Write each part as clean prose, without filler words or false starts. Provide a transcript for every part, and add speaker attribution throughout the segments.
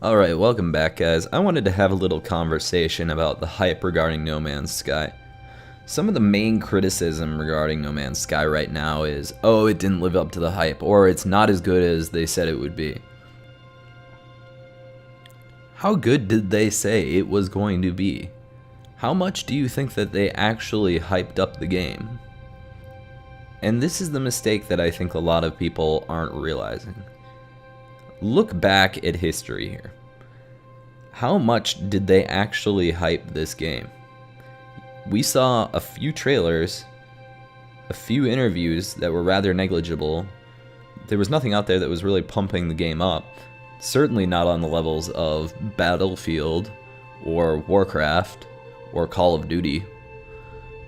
Speaker 1: Alright, welcome back guys. I wanted to have a little conversation about the hype regarding No Man's Sky. Some of the main criticism regarding No Man's Sky right now is, oh, it didn't live up to the hype, or it's not as good as they said it would be. How good did they say it was going to be? How much do you think that they actually hyped up the game? And this is the mistake that I think a lot of people aren't realizing. Look back at history here. How much did they actually hype this game? We saw a few trailers, a few interviews that were rather negligible. There was nothing out there that was really pumping the game up. Certainly not on the levels of Battlefield or Warcraft or Call of Duty.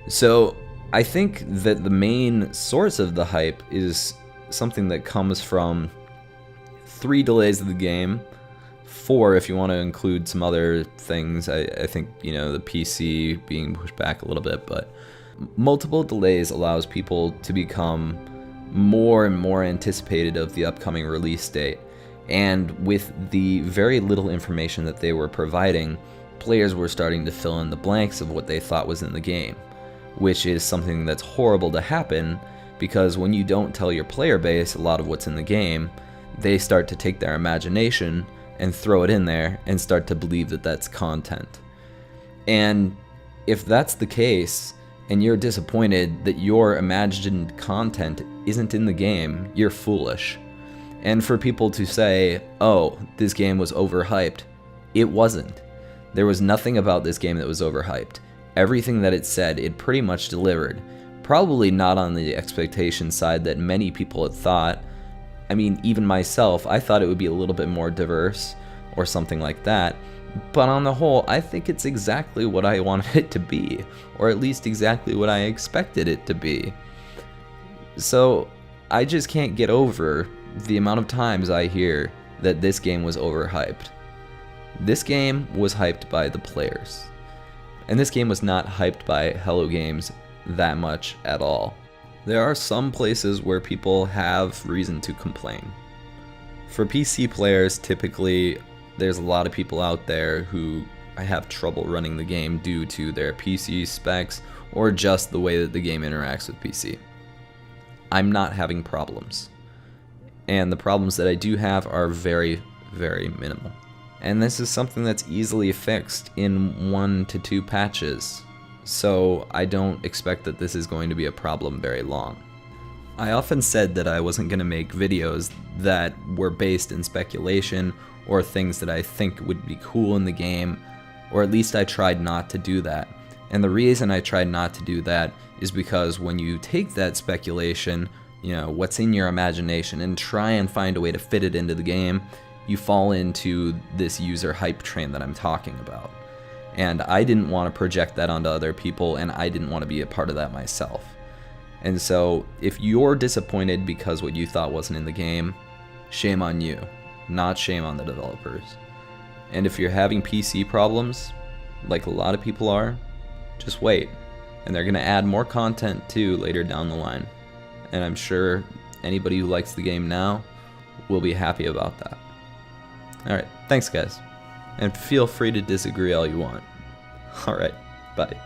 Speaker 1: So I think that the main source of the hype is something that comes from 3 delays of the game, 4 if you want to include some other things. I think, you know, the PC being pushed back a little bit, but multiple delays allows people to become more and more anticipated of the upcoming release date. And with the very little information that they were providing, players were starting to fill in the blanks of what they thought was in the game, which is something that's horrible to happen, because when you don't tell your player base a lot of what's in the game, they start to take their imagination and throw it in there and start to believe that that's content. And if that's the case, and you're disappointed that your imagined content isn't in the game, you're foolish. And for people to say, oh, this game was overhyped, it wasn't. There was nothing about this game that was overhyped. Everything that it said, it pretty much delivered. Probably not on the expectation side that many people had thought. I mean, even myself, I thought it would be a little bit more diverse or something like that. But on the whole, I think it's exactly what I wanted it to be, or at least exactly what I expected it to be. So I just can't get over the amount of times I hear that this game was overhyped. This game was hyped by the players. And this game was not hyped by Hello Games that much at all. There are some places where people have reason to complain. For PC players, typically, there's a lot of people out there who have trouble running the game due to their PC specs or just the way that the game interacts with PC. I'm not having problems. And the problems that I do have are very, very minimal. And this is something that's easily fixed in 1 to 2 patches. So I don't expect that this is going to be a problem very long. I often said that I wasn't going to make videos that were based in speculation or things that I think would be cool in the game, or at least I tried not to do that. And the reason I tried not to do that is because when you take that speculation, you know, what's in your imagination, and try and find a way to fit it into the game, you fall into this user hype train that I'm talking about. And I didn't want to project that onto other people, and I didn't want to be a part of that myself. And so, if you're disappointed because what you thought wasn't in the game, shame on you, not shame on the developers. And if you're having PC problems, like a lot of people are, just wait. And they're going to add more content too later down the line. And I'm sure anybody who likes the game now will be happy about that. Alright, thanks guys. And feel free to disagree all you want. Alright, bye.